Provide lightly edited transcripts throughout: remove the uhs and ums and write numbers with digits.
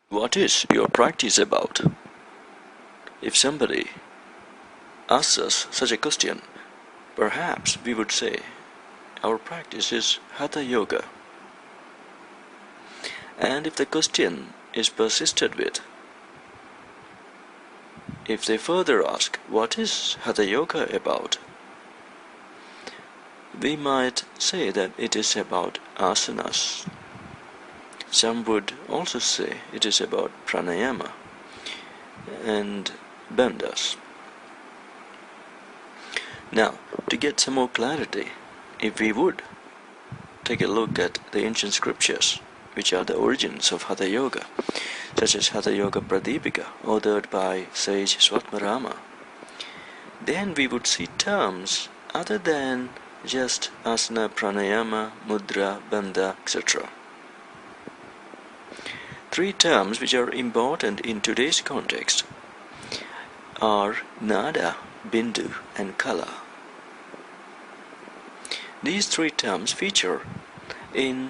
What is your practice about? If somebody asks us such a question, perhaps we would say, our practice is Hatha Yoga. And if the question is persisted with, if they further ask, what is Hatha Yoga about? We might say that it is about asanas. Some would also say it is about pranayama and bandhas. Now, to get some more clarity, if we would take a look at the ancient scriptures, which are the origins of Hatha Yoga, such as Hatha Yoga Pradipika, authored by sage Swatmarama, then we would see terms other than just asana, pranayama, mudra, bandha, etc. Three terms which are important in today's context are nada, bindu, and kala. These three terms feature in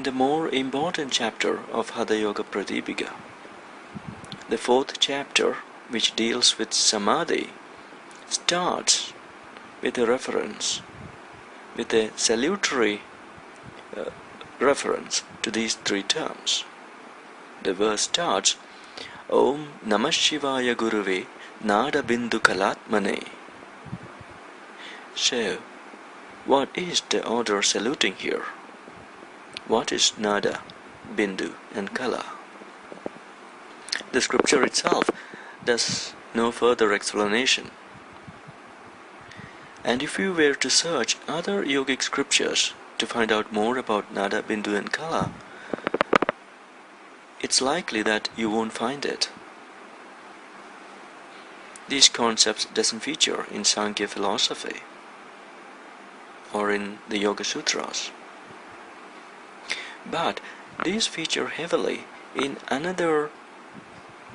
the more important chapter of Hatha Yoga Pradipika. The fourth chapter, which deals with samadhi, starts with a reference, with a salutary reference to these three terms. The verse starts, Om Namah Shivaya Guruve Nada Bindu Kalatmane. So, what is the order saluting here? What is Nada, Bindu, and Kala? The scripture itself does no further explanation. And if you were to search other yogic scriptures to find out more about Nada, Bindu, and Kala, it's likely that you won't find it. These concepts doesn't feature in Sankhya philosophy or in the Yoga Sutras. But these feature heavily in another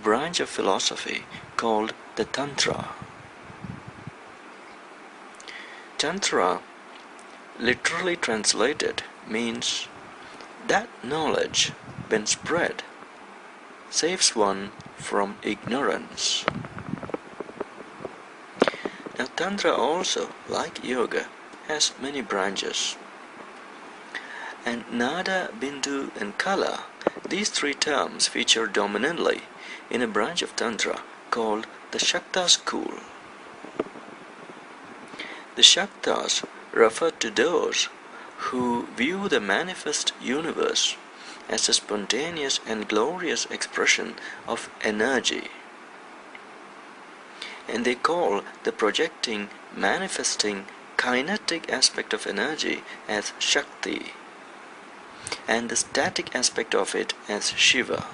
branch of philosophy called the Tantra. Tantra, literally translated, means that knowledge, when spread, saves one from ignorance. Now, Tantra also, like Yoga, has many branches. And Nada, Bindu, and Kala, these three terms feature dominantly in a branch of Tantra called the Shakta school. The Shaktas refer to those who view the manifest universe as a spontaneous and glorious expression of energy. And they call the projecting, manifesting, kinetic aspect of energy as shakti, and the static aspect of it as shiva.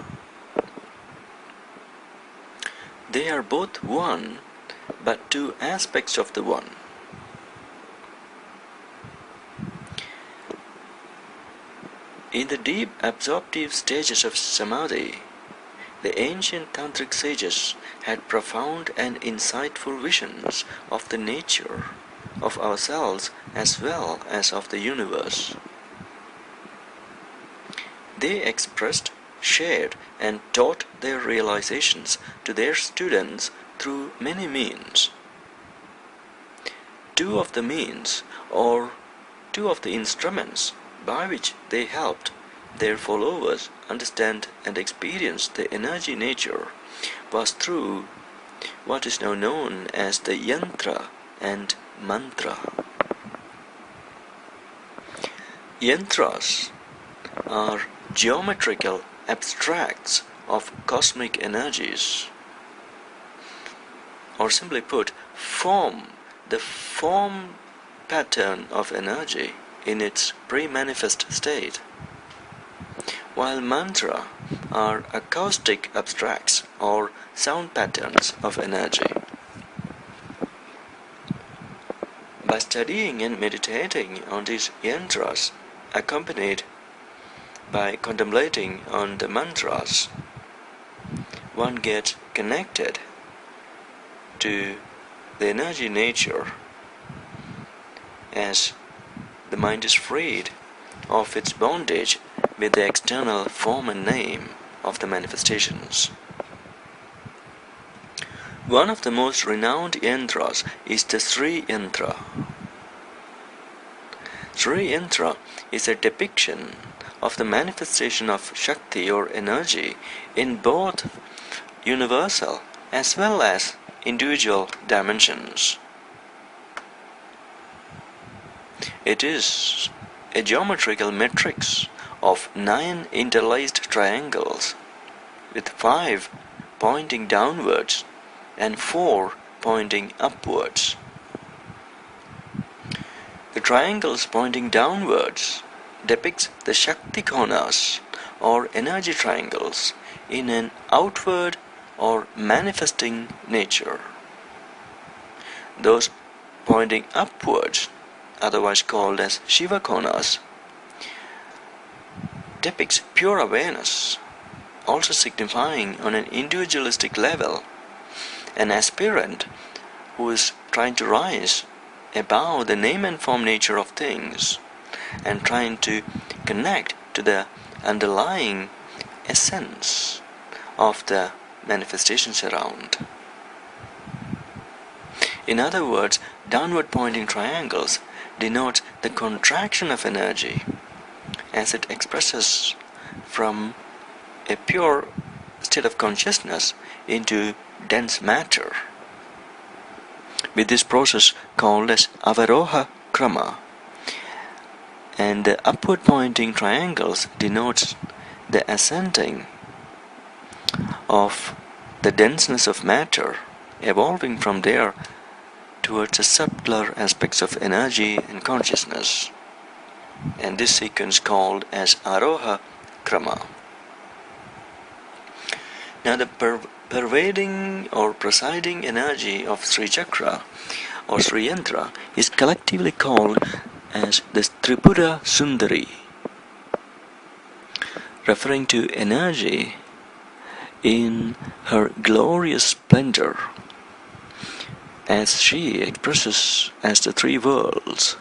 They are both one, but two aspects of the one. In the deep absorptive stages of samadhi, the ancient tantric sages had profound and insightful visions of the nature of ourselves as well as of the universe. They expressed, shared, and taught their realizations to their students through many means. Two of the means, or two of the instruments by which they helped their followers understand and experience the energy nature, was through what is now known as the yantra and mantra. Yantras are geometrical abstracts of cosmic energies, or simply put, the form pattern of energy in its pre-manifest state, while mantra are acoustic abstracts or sound patterns of energy. By studying and meditating on these yantras, accompanied by contemplating on the mantras, one gets connected to the energy nature as the mind is freed of its bondage with the external form and name. of the manifestations. One of the most renowned yantras is the Sri Yantra. Sri Yantra is a depiction of the manifestation of shakti or energy in both universal as well as individual dimensions. It is a geometrical matrix of 9 interlaced triangles with 5 pointing downwards and 4 pointing upwards. The triangles pointing downwards depicts the shakti konas or energy triangles in an outward or manifesting nature. Those pointing upwards, otherwise called as shiva konas, depicts pure awareness, also signifying on an individualistic level an aspirant who is trying to rise above the name and form nature of things and trying to connect to the underlying essence of the manifestations around. In other words, downward pointing triangles denote the contraction of energy as it expresses from a pure state of consciousness into dense matter, with this process called as avaroha krama. And the upward pointing triangles denotes the ascending of the denseness of matter, evolving from there towards the subtler aspects of energy and consciousness, and this sequence called as aroha krama. Now the pervading or presiding energy of Srichakra or Sri Yantra is collectively called as the Tripura Sundari, referring to energy in her glorious splendor as she expresses as the 3 worlds,